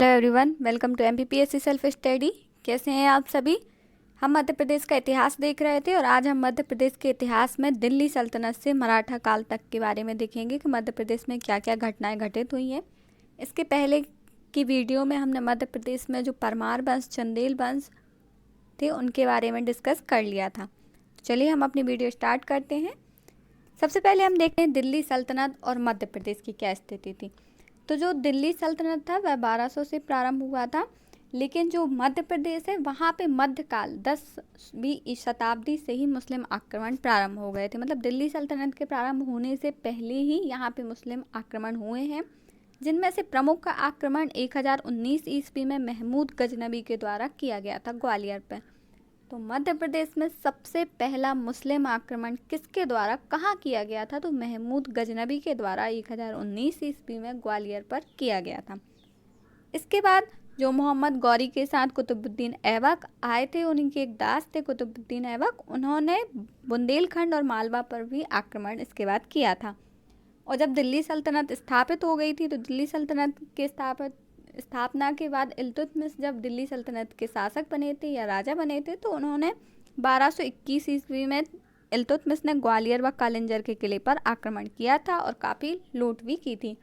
Hello everyone, welcome to MPPSC self study. कैसे हैं आप सभी। हम मध्य प्रदेश का इतिहास देख रहे थे और आज हम मध्य प्रदेश के इतिहास में दिल्ली सल्तनत से मराठा काल तक के बारे में देखेंगे कि मध्य प्रदेश में क्या क्या घटनाएं घटित हुई हैं। इसके पहले की वीडियो में हमने मध्य प्रदेश में जो परमार वंश, चंदेल वंश थे उनके बारे में डिस्कस कर लिया था। तो चलिए हम अपनी वीडियो स्टार्ट करते हैं। सबसे पहले हम देखते हैं दिल्ली सल्तनत और मध्य प्रदेश की क्या स्थिति थी। तो जो दिल्ली सल्तनत था वह 1200 से प्रारंभ हुआ था, लेकिन जो मध्य प्रदेश है वहाँ पे मध्यकाल 10वीं शताब्दी से ही मुस्लिम आक्रमण प्रारंभ हो गए थे। मतलब दिल्ली सल्तनत के प्रारंभ होने से पहले ही यहाँ पे मुस्लिम आक्रमण हुए हैं, जिनमें से प्रमुख आक्रमण 1019 ईस्वी में महमूद गजनबी के द्वारा किया गया था ग्वालियर पर। तो मध्य प्रदेश में सबसे पहला मुस्लिम आक्रमण किसके द्वारा कहाँ किया गया था? तो महमूद गजनबी के द्वारा 1019 ईस्वी में ग्वालियर पर किया गया था। इसके बाद जो मोहम्मद गौरी के साथ कुतुबुद्दीन ऐबक आए थे, उन्हीं के एक दास थे कुतुबुद्दीन ऐबक, उन्होंने बुंदेलखंड और मालवा पर भी आक्रमण इसके बाद किया था। और जब दिल्ली सल्तनत स्थापित हो गई थी तो दिल्ली सल्तनत के स्थापना के बाद इल्तुतमिश जब दिल्ली सल्तनत के शासक बने थे या राजा बने थे, तो उन्होंने 1221 ईस्वी में इल्तुतमिश ने ग्वालियर व कालिंजर के किले पर आक्रमण किया था और काफ़ी लूट भी की थी।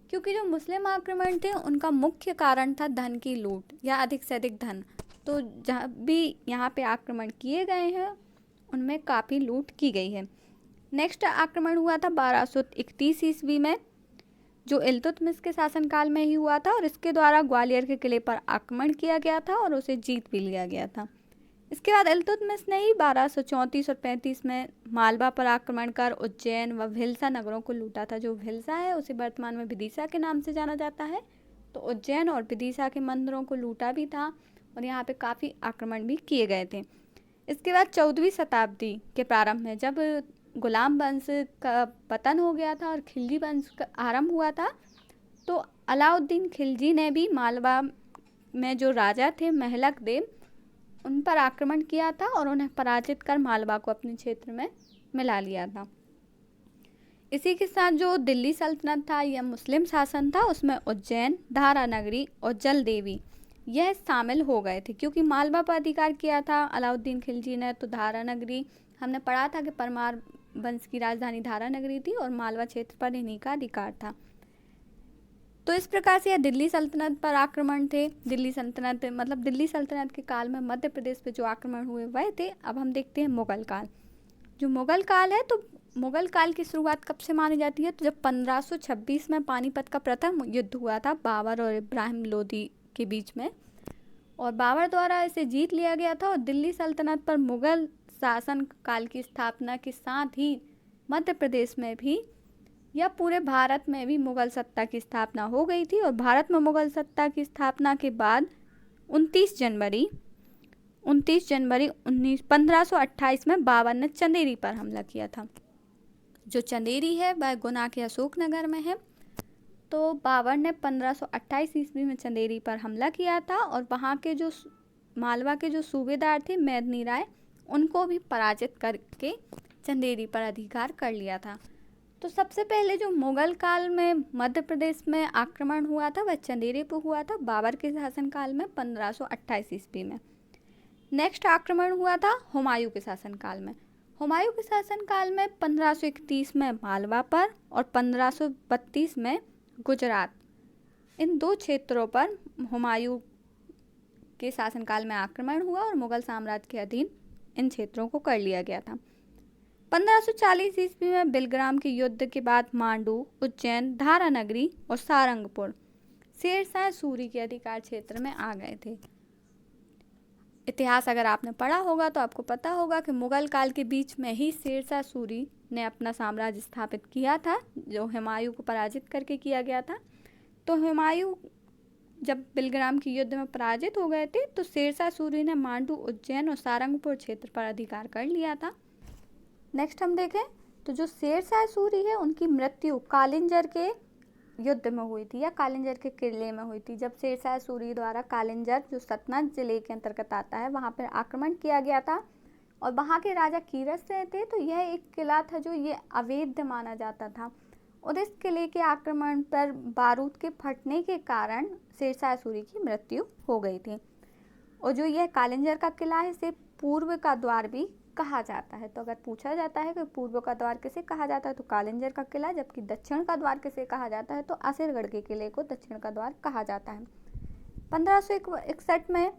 क्योंकि जो मुस्लिम आक्रमण थे उनका मुख्य कारण था धन की लूट या अधिक से अधिक धन। तो जहाँ भी यहाँ पे आक्रमण किए गए हैं उनमें काफ़ी लूट की गई है। नेक्स्ट आक्रमण हुआ था 1231 ईस्वी में, जो इल्तुतमिश के शासनकाल में ही हुआ था और इसके द्वारा ग्वालियर के किले पर आक्रमण किया गया था और उसे जीत भी लिया गया था। इसके बाद इल्तुतमिश ने ही 1234 और 35 में मालवा पर आक्रमण कर उज्जैन व भिलसा नगरों को लूटा था। जो भिलसा है उसे वर्तमान में विदिशा के नाम से जाना जाता है। तो उज्जैन और विदिशा के मंदिरों को लूटा भी था और यहाँ पे काफ़ी आक्रमण भी किए गए थे। इसके बाद 14वीं शताब्दी के प्रारंभ में जब गुलाम वंश का पतन हो गया था और खिलजी वंश का आरंभ हुआ था, तो अलाउद्दीन खिलजी ने भी मालवा में जो राजा थे महलक देव, उन पर आक्रमण किया था और उन्हें पराजित कर मालवा को अपने क्षेत्र में मिला लिया था। इसी के साथ जो दिल्ली सल्तनत था यह मुस्लिम शासन था, उसमें उज्जैन, धारा नगरी और जल देवी यह शामिल हो गए थे। क्योंकि मालवा पर अधिकार किया था अलाउद्दीन खिलजी ने, तो धारा नगरी हमने पढ़ा था कि परमार वंश की राजधानी धारा नगरी थी और मालवा क्षेत्र पर इन्हीं का अधिकार था। तो इस प्रकार से यह दिल्ली सल्तनत पर आक्रमण थे। दिल्ली सल्तनत के काल में मध्य प्रदेश पे जो आक्रमण हुए वह थे। अब हम देखते हैं मुगल काल। जो मुगल काल है, तो मुगल काल की शुरुआत कब से मानी जाती है? तो जब 1526 में पानीपत का प्रथम युद्ध हुआ था बाबर और इब्राहिम लोदी के बीच में, और बाबर द्वारा इसे जीत लिया गया था और दिल्ली सल्तनत पर मुगल शासन काल की स्थापना के साथ ही मध्य प्रदेश में भी या पूरे भारत में भी मुगल सत्ता की स्थापना हो गई थी। और भारत में मुगल सत्ता की स्थापना के बाद 29 जनवरी 1528 में बाबर ने चंदेरी पर हमला किया था। जो चंदेरी है वह गुना के अशोकनगर में है। तो बाबर ने 1528 ईस्वी में चंदेरी पर हमला किया था और वहाँ के जो मालवा के जो सूबेदार थे मेदिनी राय, उनको भी पराजित करके चंदेरी पर अधिकार कर लिया था। तो सबसे पहले जो मुगल काल में मध्य प्रदेश में आक्रमण हुआ था वह चंदेरी पर हुआ था बाबर के शासनकाल में 1528 ईस्वी में। नेक्स्ट आक्रमण हुआ था हुमायूं के शासनकाल में। हुमायूं के शासनकाल में 1531 में मालवा पर और 1532 में गुजरात, इन दो क्षेत्रों पर हुमायूं के शासनकाल में आक्रमण हुआ और मुगल साम्राज्य के अधीन इन क्षेत्रों को कर लिया गया था। 1540 ईस्वी में बिलग्राम के युद्ध के बाद मांडू, उज्जैन, धारा नगरी और सारंगपुर शेरशाह सूरी के अधिकार क्षेत्र में आ गए थे। इतिहास अगर आपने पढ़ा होगा तो आपको पता होगा कि मुगल काल के बीच में ही शेरशाह सूरी ने अपना साम्राज्य स्थापित किया था, जो हुमायूं को पराजित करके किया गया था। तो हुमायूं जब बिलग्राम के युद्ध में पराजित हो गए थे तो शेरशाह सूरी ने मांडू, उज्जैन और सारंगपुर क्षेत्र पर अधिकार कर लिया था। नेक्स्ट हम देखें तो जो शेरशाह सूरी है उनकी मृत्यु कालिंजर के युद्ध में हुई थी या कालिंजर के किले में हुई थी। जब शेरशाह सूरी द्वारा कालिंजर, जो सतना जिले के अंतर्गत आता है, वहाँ पर आक्रमण किया गया था और वहाँ के राजा कीरत सिंह थे। तो यह एक किला था जो ये अवैध माना जाता था उदयिस किले के आक्रमण पर बारूद के फटने के कारण शेरशाह सूरी की मृत्यु हो गई थी। और जो यह कालिंजर का किला है इसे पूर्व का द्वार भी कहा जाता है। तो अगर पूछा जाता है कि पूर्व का द्वार किसे कहा जाता है तो कालिंजर का किला, जबकि दक्षिण का द्वार किसे कहा जाता है तो आसिरगढ़ के किले को दक्षिण का द्वार कहा जाता है। 1561 में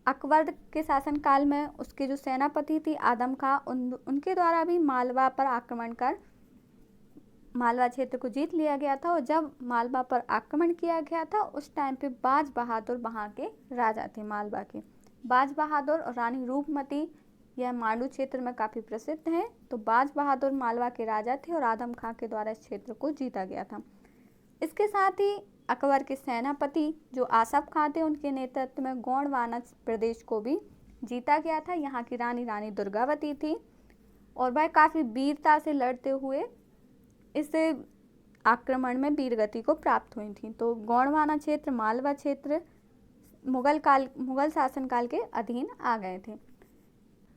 अकबर के शासनकाल में उसके जो सेनापति थी आदम खां, उनके द्वारा भी मालवा पर आक्रमण कर मालवा क्षेत्र को जीत लिया गया था। और जब मालवा पर आक्रमण किया गया था उस टाइम पे बाज बहादुर वहाँ के राजा थे मालवा के। बाज बहादुर और रानी रूपमती यह मांडू क्षेत्र में काफ़ी प्रसिद्ध है। तो बाज बहादुर मालवा के राजा थे और आदम खां के द्वारा इस क्षेत्र को जीता गया था। इसके साथ ही अकबर के सेनापति जो आसफ खां थे उनके नेतृत्व में गोंडवाना प्रदेश को भी जीता गया था। यहाँ की रानी दुर्गावती थी और वह काफ़ी वीरता से लड़ते हुए इस आक्रमण में वीरगति को प्राप्त हुई थी। तो गोंडवाना क्षेत्र, मालवा क्षेत्र मुगल शासनकाल के अधीन आ गए थे।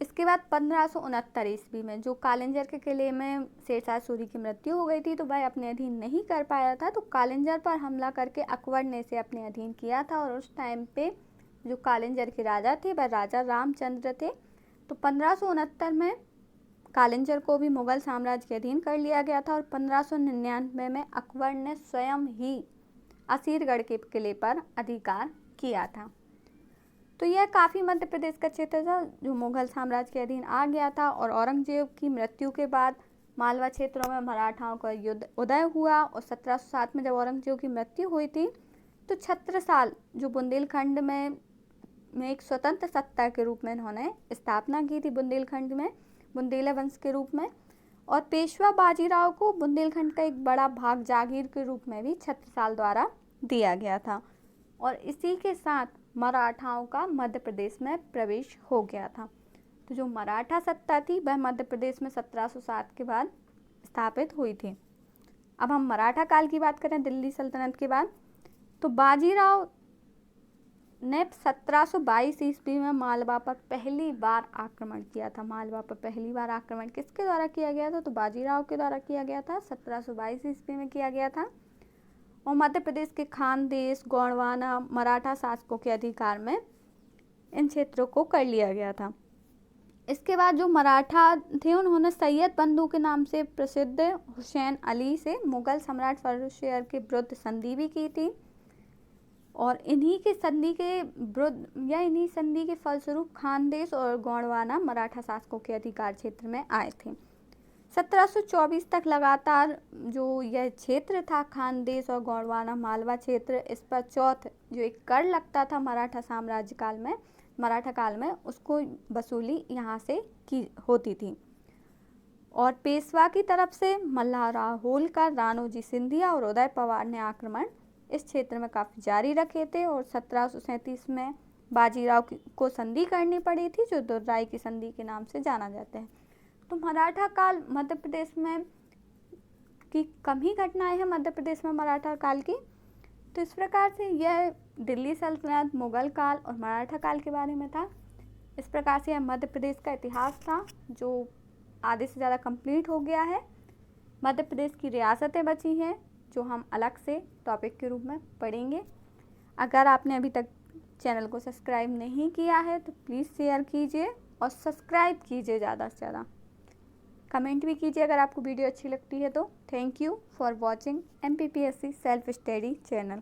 इसके बाद 1569 ईस्वी में जो कालिंजर के किले में शेरशाह सूरी की मृत्यु हो गई थी तो वह अपने अधीन नहीं कर पाया था। तो कालिंजर पर हमला करके अकबर ने इसे अपने अधीन किया था और उस टाइम पे जो कालिंजर के राजा थे वह राजा रामचंद्र थे। तो 1569 में कालिंजर को भी मुगल साम्राज्य के अधीन कर लिया गया था और 1599 में अकबर ने स्वयं ही असीरगढ़ के किले पर अधिकार किया था। तो यह काफ़ी मध्य प्रदेश का क्षेत्र था जो मुगल साम्राज्य के अधीन आ गया था। और औरंगजेब की मृत्यु के बाद मालवा क्षेत्रों में मराठाओं का युद्ध उदय हुआ और 1707 में जब औरंगजेब की मृत्यु हुई थी तो छत्रसाल जो बुंदेलखंड में एक स्वतंत्र सत्ता के रूप में इन्होंने स्थापना की थी बुंदेलखंड में, बुंदेला वंश के रूप में। और पेशवा बाजीराव को बुंदेलखंड का एक बड़ा भाग जागीर के रूप में भी छत्रसाल द्वारा दिया गया था। और इसी के साथ मराठाओं का मध्य प्रदेश में प्रवेश हो गया था। तो जो मराठा सत्ता थी वह मध्य प्रदेश में 1707 के बाद स्थापित हुई थी। अब हम मराठा काल की बात करें दिल्ली सल्तनत के बाद, तो बाजीराव ने 1722 ईस्वी में मालवा पर पहली बार आक्रमण किया था। मालवा पर पहली बार आक्रमण किसके द्वारा किया गया था तो बाजीराव के द्वारा किया गया था, 1722 ईस्वी में किया गया था। और मध्य प्रदेश के खानदेश, गोंडवाना, मराठा शासकों के अधिकार में इन क्षेत्रों को कर लिया गया था। इसके बाद जो मराठा थे उन्होंने सैयद बंधु के नाम से प्रसिद्ध हुसैन अली से मुगल सम्राट फर्रुखशेर के विरुद्ध संधि भी की थी। और इन्हीं संधि के फलस्वरूप खानदेश और गोंडवाना मराठा शासकों के अधिकार क्षेत्र में आए थे। 1724 तक लगातार जो यह क्षेत्र था खानदेश और गोंडवाना मालवा क्षेत्र, इस पर चौथ जो एक कर लगता था मराठा काल में उसको वसूली यहाँ से की होती थी। और पेशवा की तरफ से मल्हारराव होलकर, राणोजी सिंधिया और उदय पवार ने आक्रमण इस क्षेत्र में काफ़ी जारी रखे थे। और 1737 में बाजीराव को संधि करनी पड़ी थी जो दुर्राई की संधि के नाम से जाना जाता है। तो मराठा काल मध्य प्रदेश में की कम ही घटनाएं हैं मध्य प्रदेश में मराठा काल की। तो इस प्रकार से यह दिल्ली सल्तनत, मुगल काल और मराठा काल के बारे में था। इस प्रकार से यह मध्य प्रदेश का इतिहास था जो आधे से ज़्यादा कंप्लीट हो गया है। मध्य प्रदेश की रियासतें बची हैं जो हम अलग से टॉपिक के रूप में पढ़ेंगे। अगर आपने अभी तक चैनल को सब्सक्राइब नहीं किया है तो प्लीज़ शेयर कीजिए और सब्सक्राइब कीजिए ज़्यादा से ज़्यादा। कमेंट भी कीजिए अगर आपको वीडियो अच्छी लगती है तो। Thank you for watching MPPSC self study channel.